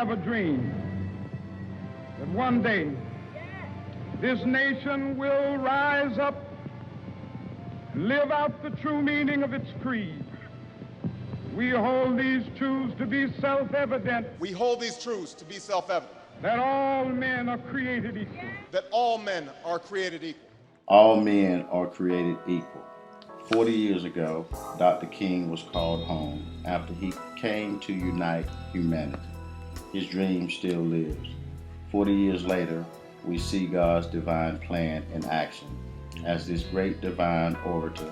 have a dream that one day this nation will rise up and live out the true meaning of its creed. We hold these truths to be self-evident. We hold these truths to be self-evident. That all men are created equal. That all men are created equal. All men are created equal. 40 years ago, Dr. King was called home after he came to unite humanity. His dream still lives. 40 years later, we see God's divine plan in action as this great divine orator,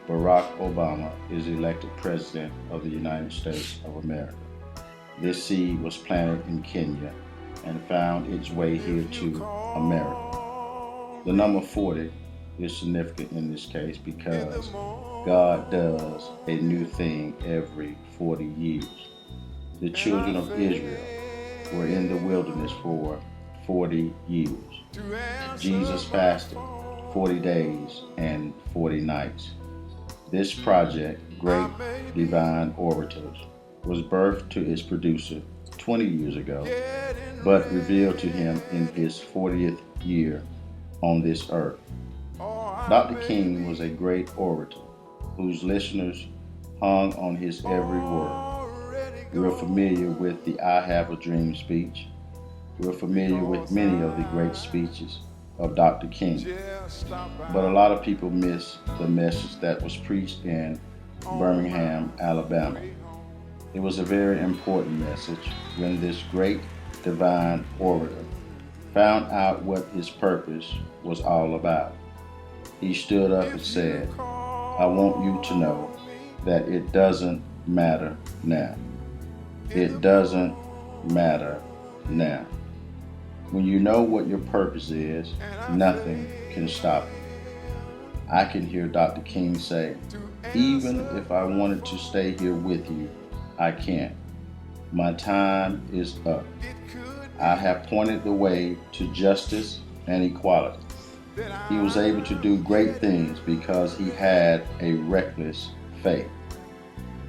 Barack Obama, is elected President of the United States of America. This seed was planted in Kenya and found its way here to America. The number 40 is significant in this case because God does a new thing every 40 years. The children of Israel were in the wilderness for 40 years. Jesus fasted 40 days and 40 nights. This project, Great Divine Orators, was birthed to its producer 20 years ago, but revealed to him in his 40th year on this earth. Dr. King was a great orator whose listeners hung on his every word. We're familiar with the I Have a Dream speech. We're familiar with many of the great speeches of Dr. King. But a lot of people miss the message that was preached in Birmingham, Alabama. It was a very important message when this great divine orator found out what his purpose was all about. He stood up and said, "I want you to know that it doesn't matter now. It doesn't matter now." When you know what your purpose is, nothing can stop you. I can hear Dr. King say, "Even if I wanted to stay here with you, I can't. My time is up. I have pointed the way to justice and equality." He was able to do great things because he had a reckless faith.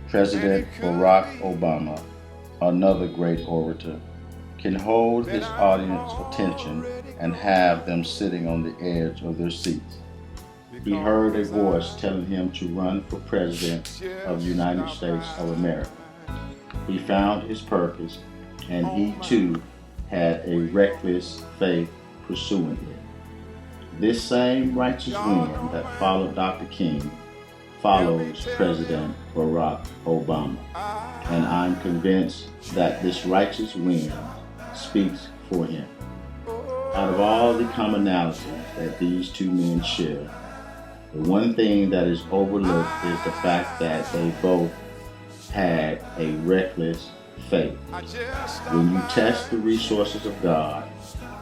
President Barack Obama, another great orator, can hold his audience attention and have them sitting on the edge of their seats. He heard a voice telling him to run for President of the United States of America. He found his purpose, and he too had a reckless faith pursuing it. This same righteous wind that followed Dr. King follows President Barack Obama, and I'm convinced that this righteous wind speaks for him. Out of all the commonalities that these two men share, the one thing that is overlooked is the fact that they both had a reckless faith. When you test the resources of God,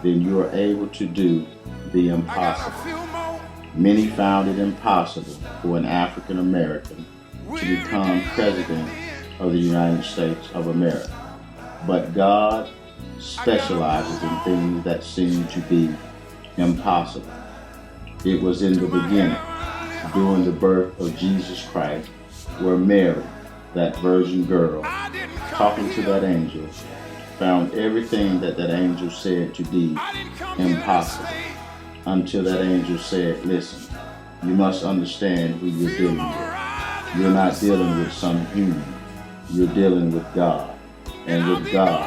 then you are able to do the impossible. Many found it impossible for an African American to become President of the United States of America. But God specializes in things that seem to be impossible. It was in the beginning, during the birth of Jesus Christ, where Mary, that virgin girl, talking to that angel, found everything that that angel said to be impossible, until that angel said, "Listen, you must understand who you're dealing with. You're not dealing with some human. You're dealing with God. And with God,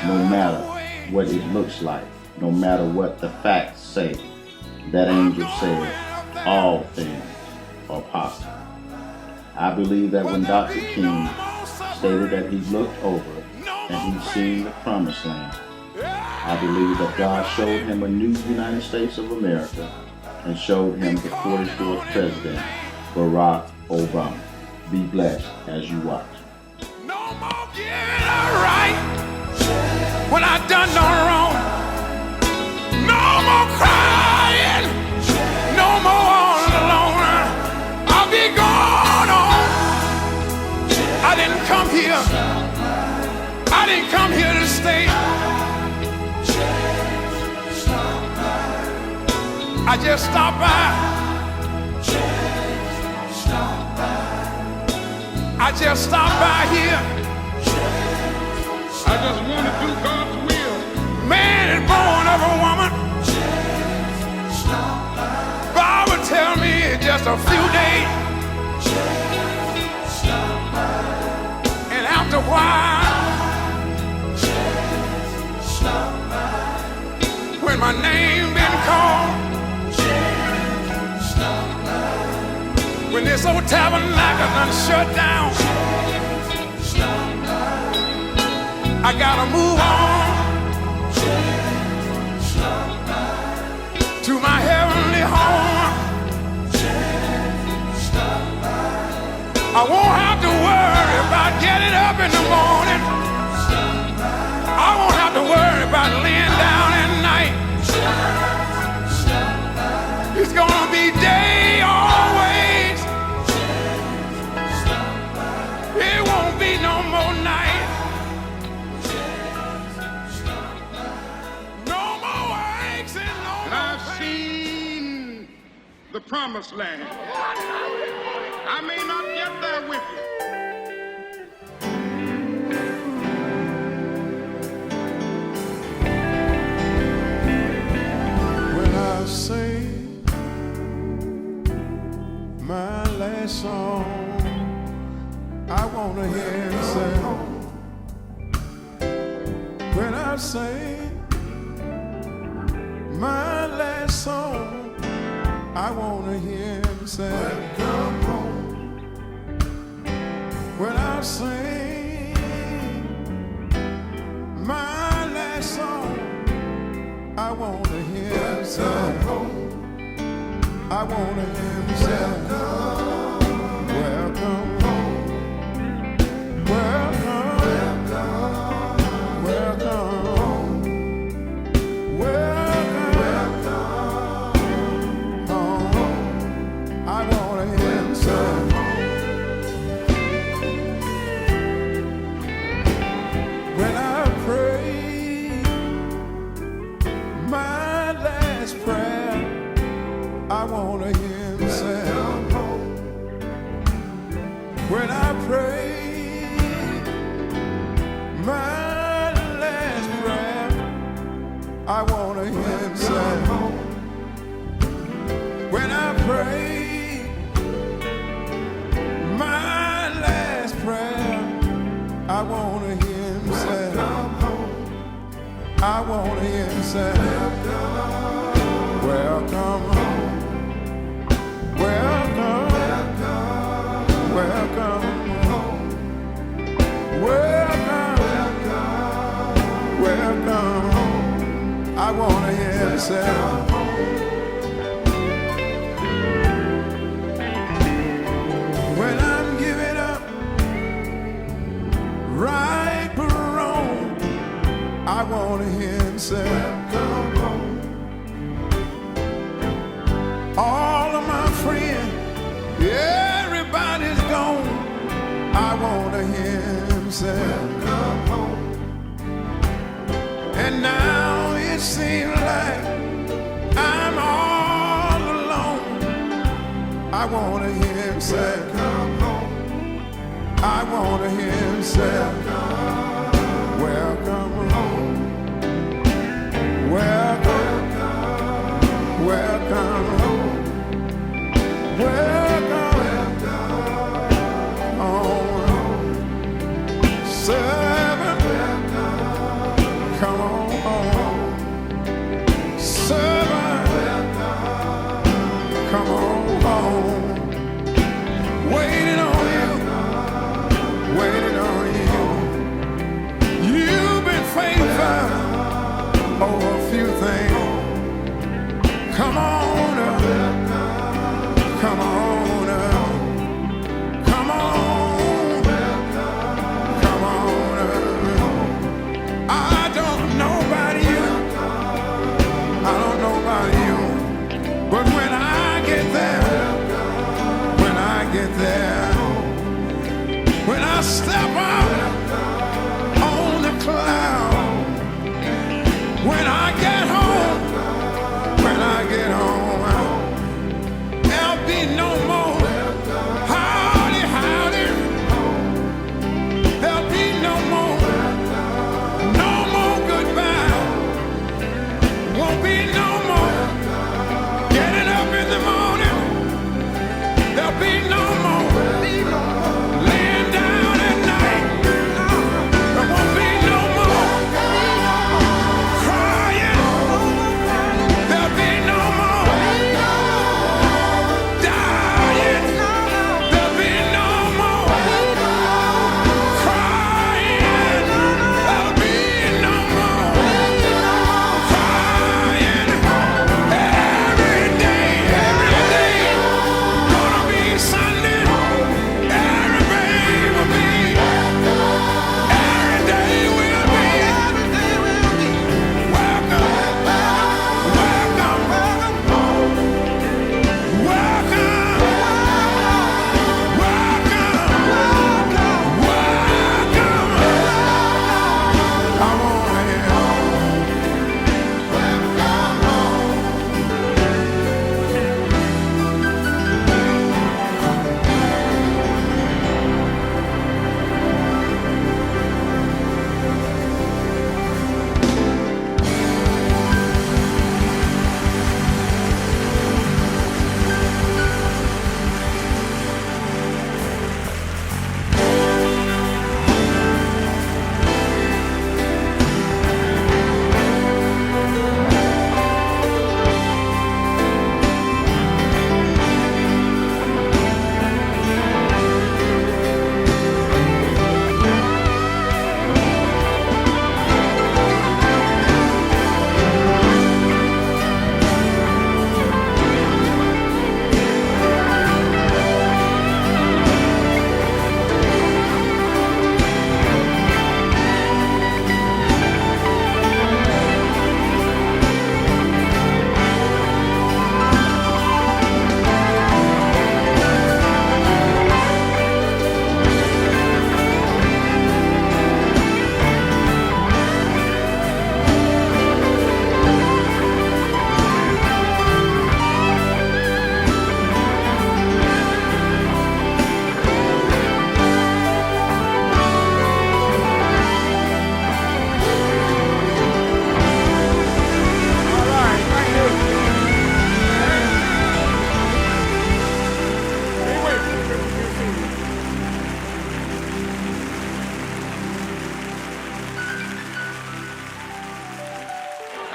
no matter what it looks like, no matter what the facts say," that angel said, "All things are possible." I believe that when Dr. King stated that he looked over and he'd seen the promised land, I believe that God showed him a new United States of America and showed him the 44th President, Barack Obama. Be blessed as you watch. No more giving a right when I done no wrong. No more crying. No more all alone. I'll be gone on. I didn't come here. I didn't come here to stay. I just stopped by. I just stopped by here. I just want to do God's will. Man is born of a woman. Bible tell me it's just a few days. And after a while, when my name been called, when this old tabernacle done shut down, I gotta move on to my heavenly home. I won't have to worry about getting up in the morning. I won't have to worry about laying down at night. It's gonna be day always. It won't be no more night. No more aches and no And more I've seen the promised land. I may not get there with you. When I sing my last song, I wanna hear him say. When I sing my last song, I wanna hear him say. When I sing my last song, I wanna hear him say. I wanna hear him say, welcome home, welcome, welcome home, welcome home. I wanna hear him say. When I pray my last prayer, I wanna hear him say. When I pray my last prayer, I wanna hear him say. When I pray my last prayer, I wanna hear him say. I wanna hear him say, welcome home, welcome, welcome home, welcome, welcome home. I wanna hear him say. When I'm giving up, right or wrong, I wanna hear him say, come home. All of my friends, everybody's gone, I wanna hear him say, come home. And now it seems like I'm all alone, I wanna hear him say, come home. I wanna hear him say, welcome home, welcome, welcome home, welcome home. Servant, come on home. Servant, come on home. Waiting on you, waiting on you.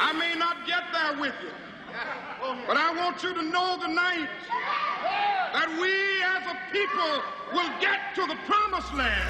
I may not get there with you, but I want you to know tonight that we as a people will get to the promised land.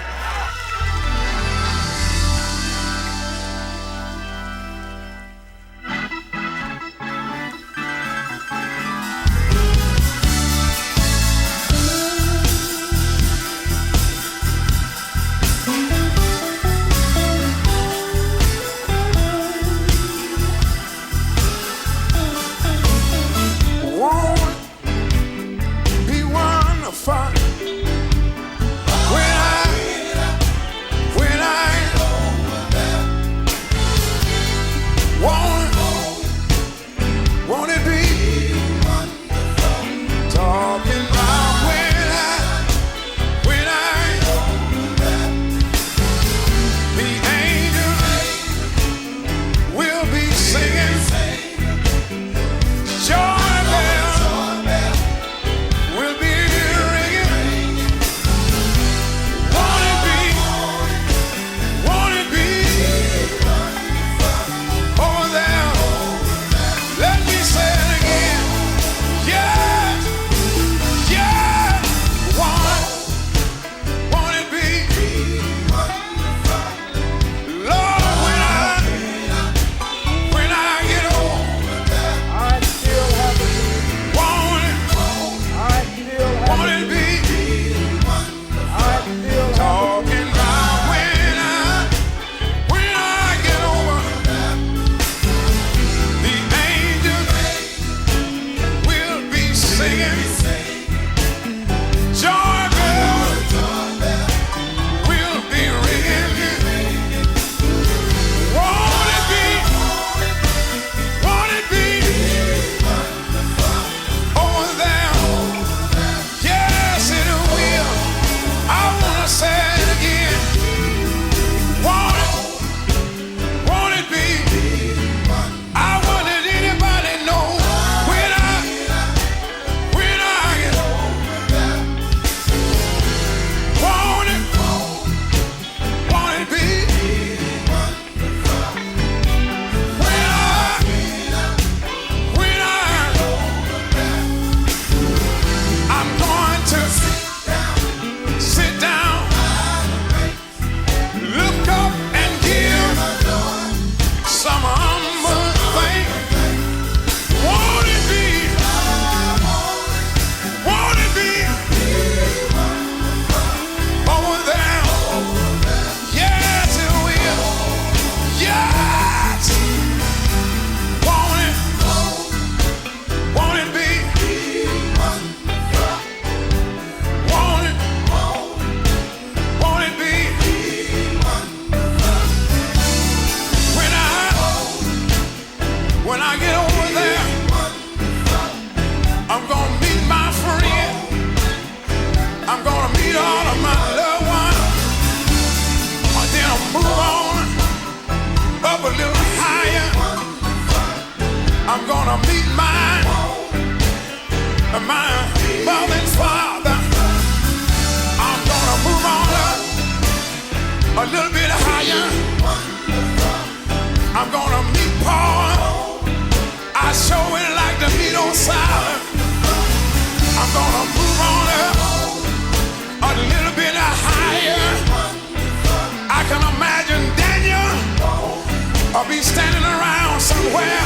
I'll be standing around somewhere,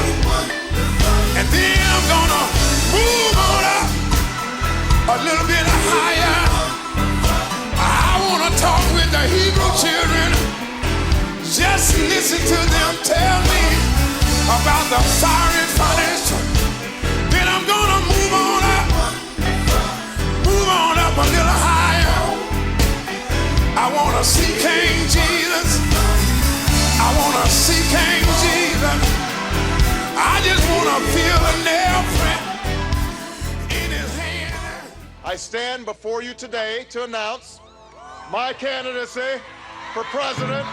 and then I'm gonna move on up a little bit higher. I wanna talk with the Hebrew children, just listen to them tell me about the fiery furnace. Then I'm gonna move on up a little higher. I wanna see King Jesus. I wanna see King Jesus. I just wanna feel a nail print in his hand. I stand before you today to announce my candidacy for President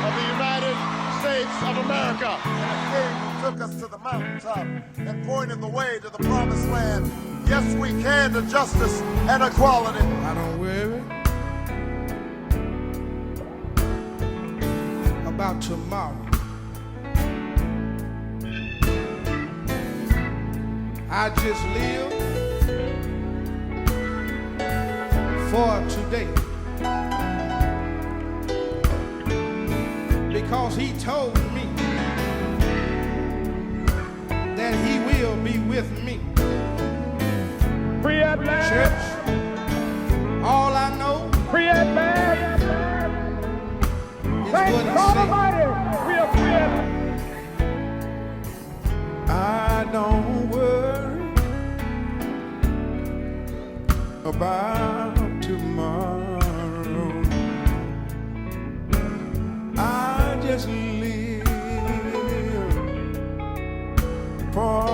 of the United States of America. The King took us to the mountaintop and pointed the way to the promised land. Yes, we can to justice and equality. I don't worry about tomorrow. I just live for today, because he told me that he will be with me. Free at last. Church, all I know Free at last. is Thank what he God said. Almighty. We are free at last. I don't worry about tomorrow. I just live for